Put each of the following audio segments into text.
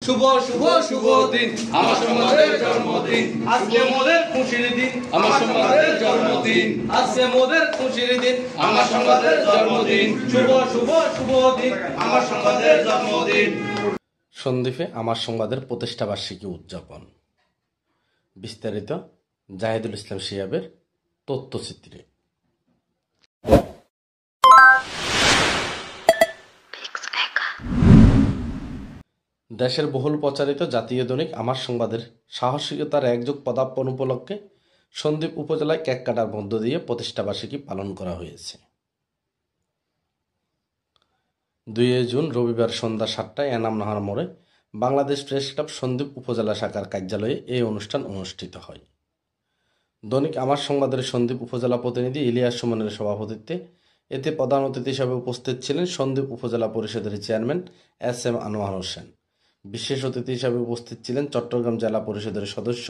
শুভ শুভ শুভ দিন আমার সংবাদের জন্মদিন, আজকে মোদের খুশির দিন আমার সংবাদের জন্মদিন, আজকে মোদের খুশির দিন আমার সংবাদের জন্মদিন, শুভ শুভ শুভ দিন আমার সংবাদের জন্মদিন। সন্দ্বীপে আমার সংবাদের প্রতিষ্ঠা বার্ষিকী উদযাপন। বিস্তারিত জাহিদুল ইসলাম শিহাবের তথ্যচিত্রে। দেশের বহুল প্রচারিত জাতীয় দৈনিক আমার সংবাদের সাহসিকতার একযোগ পদার্পণ উপলক্ষে সন্দ্বীপ উপজেলায় কেক কাটার মধ্য দিয়ে প্রতিষ্ঠা বার্ষিকী পালন করা হয়েছে। 2 জুন রবিবার সন্ধ্যা 7টায় এনাম নাহার মোড়ে বাংলাদেশ প্রেস ক্লাব সন্দ্বীপ উপজেলা শাখার কার্যালয়ে এই অনুষ্ঠান অনুষ্ঠিত হয়। দৈনিক আমার সংবাদের সন্দ্বীপ উপজেলা প্রতিনিধি ইলিয়াস সুমনের সভাপতিত্বে এতে প্রধান অতিথি হিসেবে উপস্থিত ছিলেন সন্দ্বীপ উপজেলা পরিষদের চেয়ারম্যান এস.এম. আনোয়ার হোসেন। বিশেষ অতিথি হিসেবে উপস্থিত ছিলেন চট্টগ্রাম জেলা পরিষদের সদস্য,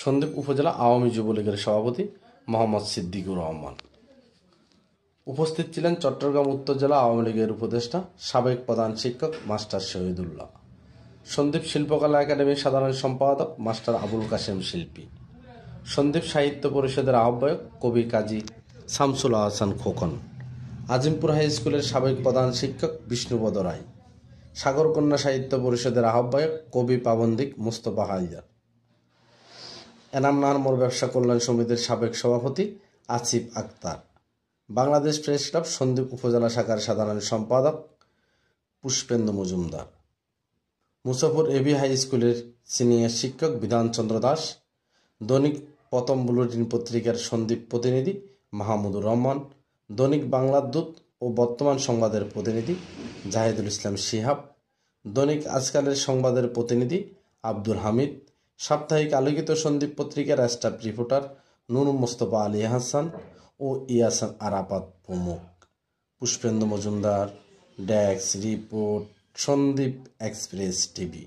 সন্দ্বীপ উপজেলা আওয়ামী যুবলীগের সভাপতি মোহাম্মদ সিদ্দিকুর রহমান। উপস্থিত ছিলেন চট্টগ্রাম উত্তর জেলা আওয়ামী লীগের উপদেষ্টা সাবেক প্রধান শিক্ষক মাস্টার শহীদুল্লাহ, সন্দ্বীপ শিল্পকলা একাডেমির সাধারণ সম্পাদক মাস্টার আবুল কাশেম শিল্পী, সন্দ্বীপ সাহিত্য পরিষদের আহ্বায়ক কবি কাজী শামসুল আহসান খোকন, আজিমপুর হাই স্কুলের সাবেক প্রধান শিক্ষক বিষ্ণুপদ রায়, সাগরকন্যা সাহিত্য পরিষদের আহ্বায়ক কবি পাবন্দিক মোস্তফা হায়দার, এনাম নাহার মোড় ব্যবসা কল্যাণ সমিতির সাবেক সভাপতি আসিফ আক্তার, বাংলাদেশ প্রেস ক্লাব সন্দ্বীপ উপজেলা শাখার সাধারণ সম্পাদক পুষ্পেন্দু মজুমদার, মুসাফর এবি হাই স্কুলের সিনিয়র শিক্ষক বিধানচন্দ্র দাস, দৈনিক প্রথম বুলেটিন পত্রিকার সন্দ্বীপ প্রতিনিধি মাহমুদুর রহমান, দৈনিক বাংলার দূত ও বর্তমান সংবাদের প্রতিনিধি জাহিদুল ইসলাম শিহাব, দৈনিক আজকালের সংবাদের প্রতিনিধি আব্দুল হামিদ, সাপ্তাহিক আলোকিত সন্দ্বীপ পত্রিকার স্টাফ রিপোর্টার নূর মোস্তফা আলী হাসান ও ইয়াসান আরাফাত প্রমুখ। Pushpendu Majumdar, desk report, Sandwip express TV.